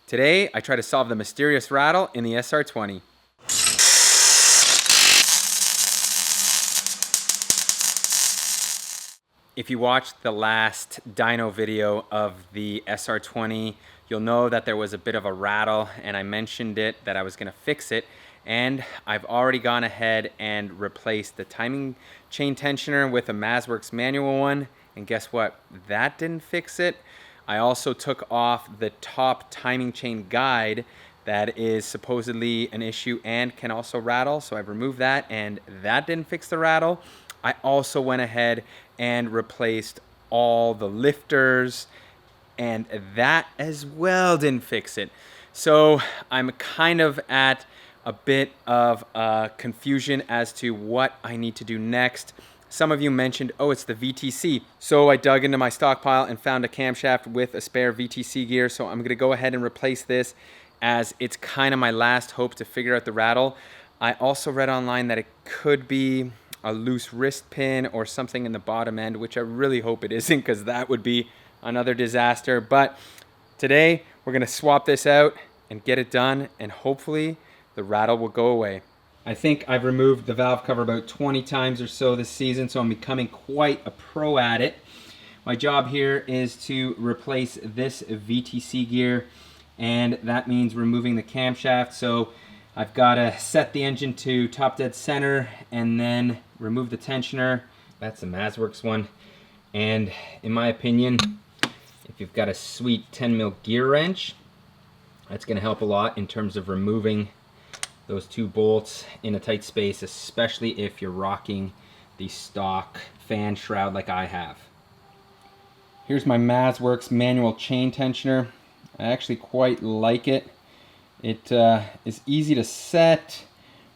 Today, I try to solve the mysterious rattle in the SR20. If you watched the last dyno video of the SR20, you'll know that there was a bit of a rattle, and I mentioned it that I was gonna fix it, and I've already gone ahead and replaced the timing chain tensioner with a MazWorks manual one, and guess what? That didn't fix it. I also took off the top timing chain guide that is supposedly an issue and can also rattle, so I've removed that, and that didn't fix the rattle. I also went ahead and replaced all the lifters, and that as well didn't fix it. So I'm kind of at a bit of confusion as to what I need to do next. Some of you mentioned, oh, it's the VTC. So I dug into my stockpile and found a camshaft with a spare VTC gear. So I'm gonna go ahead and replace this, as it's kind of my last hope to figure out the rattle. I also read online that it could be a loose wrist pin or something in the bottom end, which I really hope it isn't, because that would be another disaster. But today we're gonna swap this out and get it done, and hopefully the rattle will go away. I think I've removed the valve cover about 20 times or so this season, so I'm becoming quite a pro at it. My job here is to replace this VTC gear, and that means removing the camshaft. So I've got to set the engine to top dead center and then remove the tensioner. That's the MazWorks one. And in my opinion, if you've got a sweet 10mm gear wrench, that's going to help a lot in terms of removing those two bolts in a tight space, especially if you're rocking the stock fan shroud like I have. Here's my MazWorks manual chain tensioner. I actually quite like it. It is easy to set,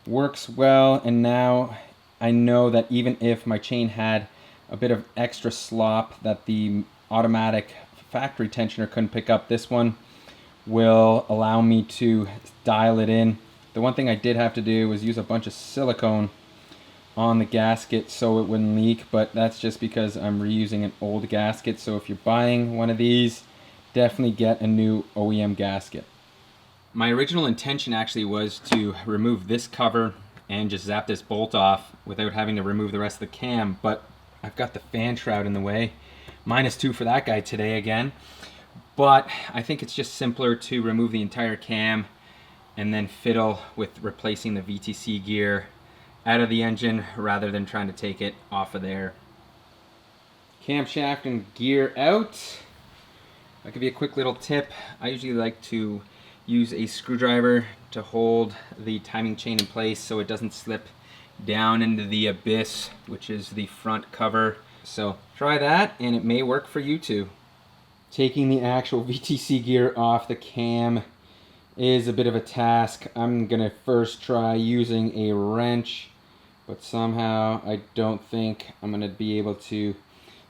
works well, and now I know that even if my chain had a bit of extra slop that the automatic factory tensioner couldn't pick up, this one will allow me to dial it in. The one thing I did have to do was use a bunch of silicone on the gasket so it wouldn't leak, but that's just because I'm reusing an old gasket. So if you're buying one of these, definitely get a new OEM gasket. My original intention actually was to remove this cover and just zap this bolt off without having to remove the rest of the cam, but I've got the fan shroud in the way. -2 for that guy today again. But I think it's just simpler to remove the entire cam and then fiddle with replacing the VTC gear out of the engine rather than trying to take it off of there. Camshaft and gear out. I'll give you a quick little tip. I usually like to use a screwdriver to hold the timing chain in place so it doesn't slip down into the abyss, which is the front cover. So try that and it may work for you too. Taking the actual VTC gear off the cam is a bit of a task. I'm gonna first try using a wrench, but somehow I don't think I'm gonna be able to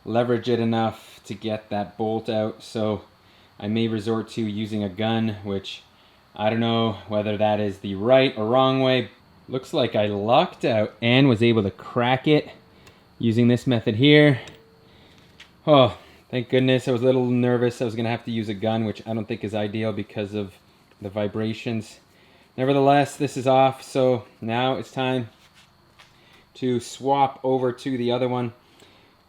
leverage it enough to get that bolt out. So I may resort to using a gun, which I don't know whether that is the right or wrong way. Looks like I lucked out and was able to crack it using this method here. Oh, thank goodness. I was a little nervous I was gonna have to use a gun, which I don't think is ideal because of the vibrations. Nevertheless, this is off, so now it's time to swap over to the other one.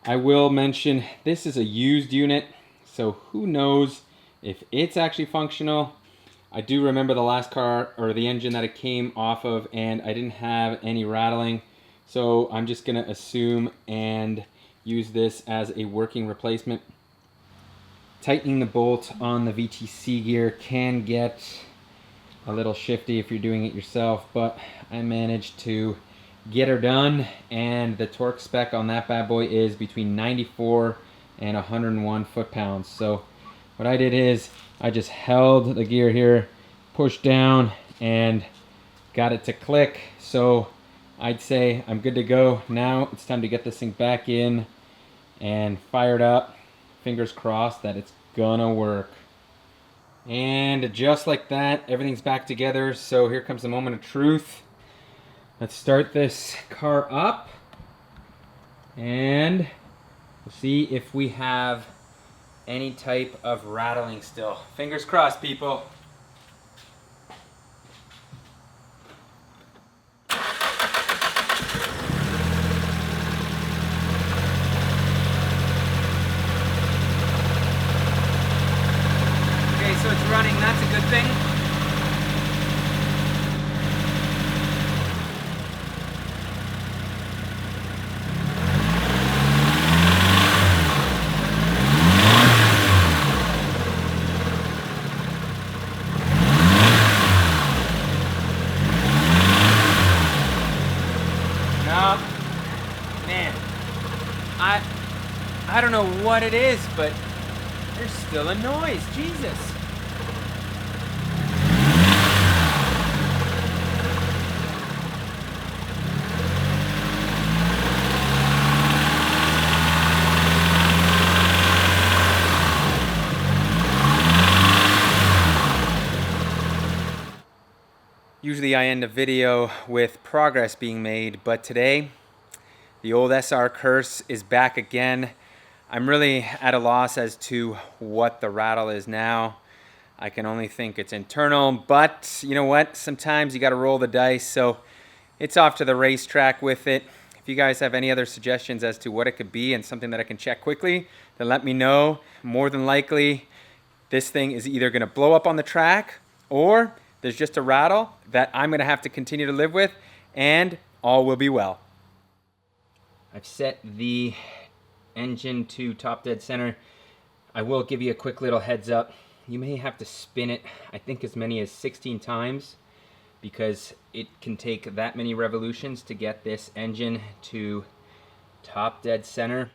I will mention this is a used unit, so who knows if it's actually functional. I do remember the last car or the engine that it came off of, and I didn't have any rattling, so I'm just gonna assume and use this as a working replacement. Tightening the bolt on the VTC gear can get a little shifty if you're doing it yourself, but I managed to get her done, and the torque spec on that bad boy is between 94 and 101 foot-pounds. So what I did is I just held the gear here, pushed down, and got it to click. So I'd say I'm good to go. Now it's time to get this thing back in and fired up. Fingers crossed that it's gonna work. And just like that, everything's back together. So here comes the moment of truth. Let's start this car up and we'll see if we have any type of rattling still. Fingers crossed, people. running, that's a good thing. No, man, I don't know what it is, but there's still a noise, Jesus. Usually I end a video with progress being made, but today the old SR curse is back again. I'm really at a loss as to what the rattle is now. I can only think it's internal, but you know what? Sometimes you gotta roll the dice, so it's off to the racetrack with it. If you guys have any other suggestions as to what it could be and something that I can check quickly, then let me know. More than likely, this thing is either gonna blow up on the track or there's just a rattle that I'm gonna have to continue to live with, and all will be well. I've set the engine to top dead center. I will give you a quick little heads up. You may have to spin it, I think as many as 16 times, because it can take that many revolutions to get this engine to top dead center.